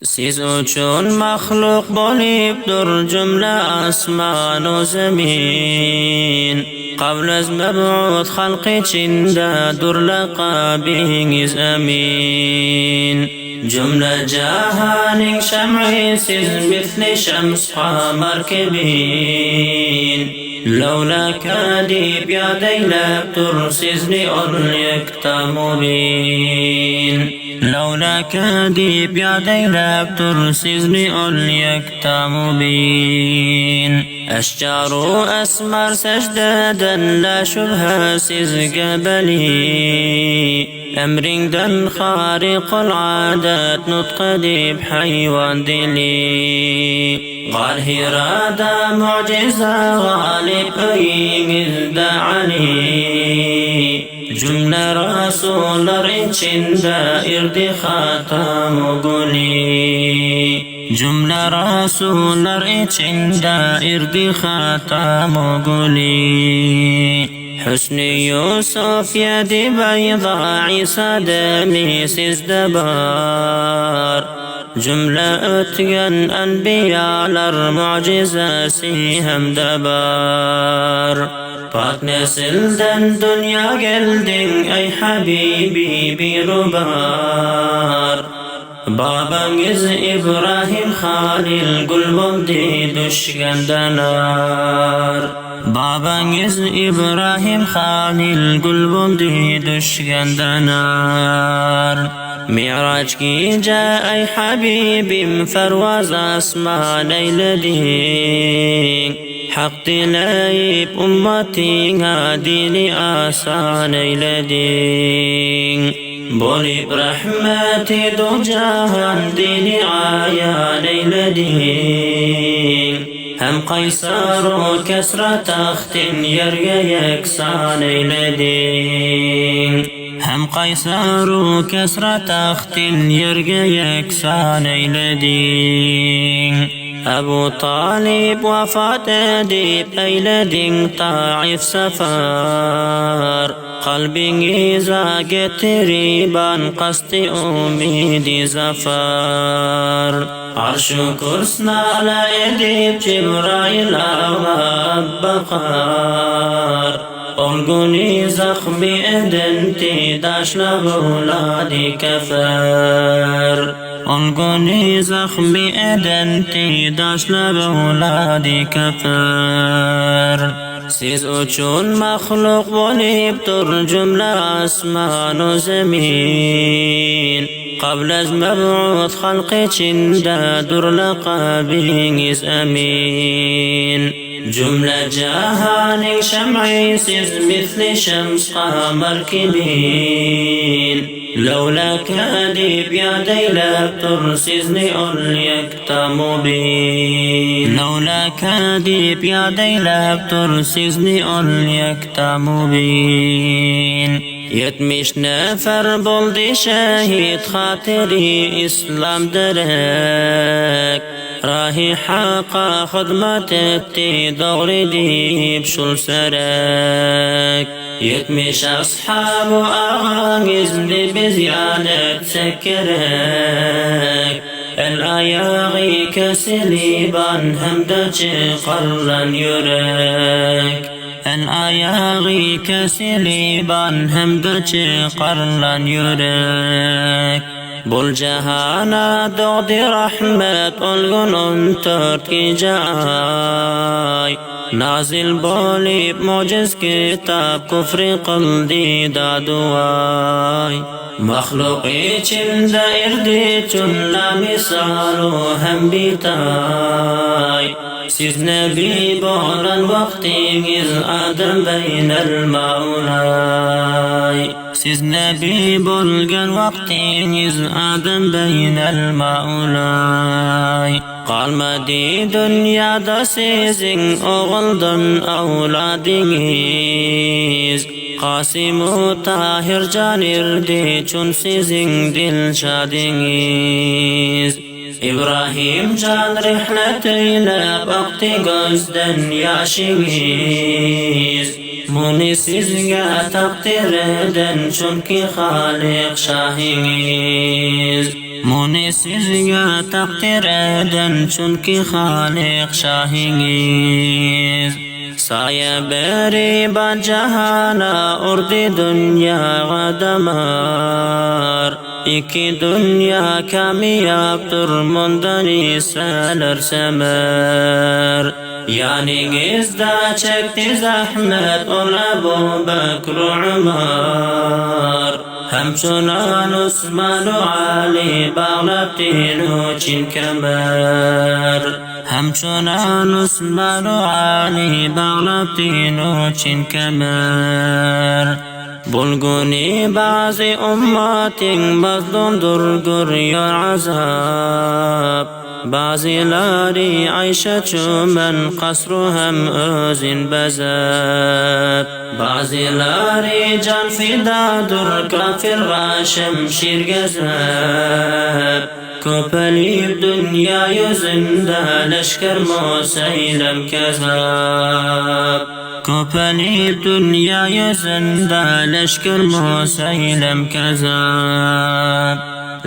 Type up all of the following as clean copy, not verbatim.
Siz uchun maxluq bo'libdir jumla asman o zamin. Qabl az mab'ud xalq ichindadir laqabingiz amin. Jumla jahaning sham'i siz mithli shams qamar kibin. لولاك ديب يديلك ترسزني أرلك تمبين. لولاك ديب يديلك ترسزني أرلك تمبين. أشجار أسمر سجدادا لا شبه سز قبلي. أمر دن خارق العادات نطق ديب حيوان دلي. قال هرادا معجزة غالب يمد علي. جملة رسول رنشن دائر دي خاتم قولي. جملة رسول رنشن دائر دي خاتم قولي. حسن يوسف يدي بيضاء عيسى دمي سزدبار. جملة أتقن أنبياء للمعجزة سيهم دبار. فات نسلدن دنيا قلدن أي حبيبي بربار. بابنجز إبراهيم خالل قلبم دي دشقن دنار. بابنجز إبراهيم خالل قلبم دي دشقن دنار. معراج کی جاء حبیبی مفرواز اسمان ایلدین. حق دلائب امتی هادین آسان ایلدین. بولی برحمتی دو جهان دین آیان ایلدین. هم قیصر و کسر تخت یرگ یکسان ایلدین. هم قيصر وكسر تخت يرقى يكسان ايلدين. أبو طالب وفات أديب أيلدين طائف سفار. قلبي زاقت ريبان قصد أميدي زفار. عرش كرسنا على أديب جبرائيل وبقار. ألقوني زخمي أدنتي داش لأولادي كفار. ألقوني زخمي أدنتي داش لأولادي كفار. سيز أجون مخلوق وليبتر جملة أسمان و زمين. قبل از مبعوث خلق چندادر لقابينيز أمين. جملة جهاني شمعي سيز مثل شمس قمر كبين. لولاك ديب يدي لك ترسزني أرليك تمبين. لولاك ديب يدي لك ترسزني أرليك تمبين. يتمش نفر بولدي شهيد خاطري إسلام درك. راهي حقا خدمتي دوري ديب شل سرك. يتمش أصحاب أغانيز لي بزيادة سكرك. الآياغي كسليبان همدج قرن يرك. الآياغي كسليبان همدج قرن يرك. بول جهانا دودي رحمت الغنون تركي جاي. نازل بولي بموجز كتاب كفر قلدي دادواي. مخلوقي چند اردي چون لا مثالو هم بيتاي. سيز نبي بولن وقتي جز آدم بين المولاي. سيز نبي بولغن وقتي جز آدم بين المولاي. قال مدي دنيا دا سيزن أغلدن أولادينيز. قاسم و طاهر جانر دي چون سيزن دل شادينيز. إبراهيم جان رحلة إلى بقتي قصدن ياشينيز. موني سيزنگا تقدير دن چونكي خالق شاهينيز. Muni sizga taqdir edin chunki Xaliq Shohingiz. Saya beri bajahana urdi dunyoga damar. İki dünya kamiyaptır mundan iseler semer. Yaningizda çekti zahmet ol Ebu Bekr Umar. Hemçunan Osman Ali bağlap dinu çin kemer. Hemçunan Osman Ali bağlap dinu çin kemer. Bulguni bazı ummatin mazlumdur görüyor azap. Bazıları Ayşe çömen kasru hem özün bezep. Bazıları can fidadır kafir ve şemşir gezep. Köpelip dünya yüzünde leşker Museylem kezep. Köpelip dünya yüzünde leşker Museylem kezep.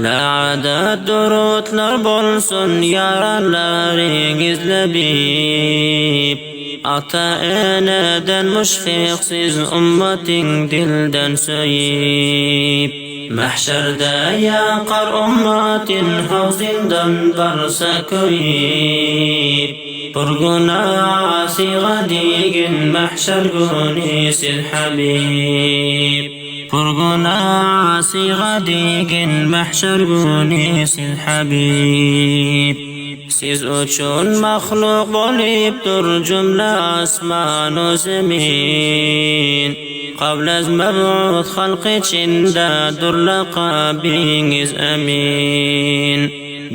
La adet durutlar bolsun yaralarınızla bip. Ata eneden müşfiksiz ummetin dilden söyip. Mahşerde yakar ummetin havzindan varsa koyip. Burguna asiga digin mahşer günü siz Habib. Burguna asiga digin mahşer günü siz Habib. Siz uchun mahluk bo'libdir cümle asman zemin. Qablaz mab'ud xalq içindedir laqabingiz amin.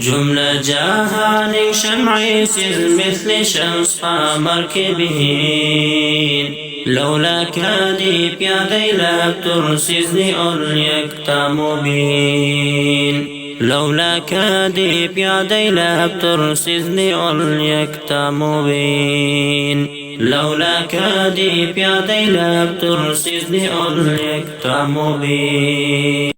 Cümle cahanin şem'i siz misli şems qamar kibin. Lawla kadip yadeylabdir sizni ol yakta mubin. Lawla kadip yadeylabdir sizni ol yakta mubin. Lawla kadip yadeylabdir sizni ol yakta mubin.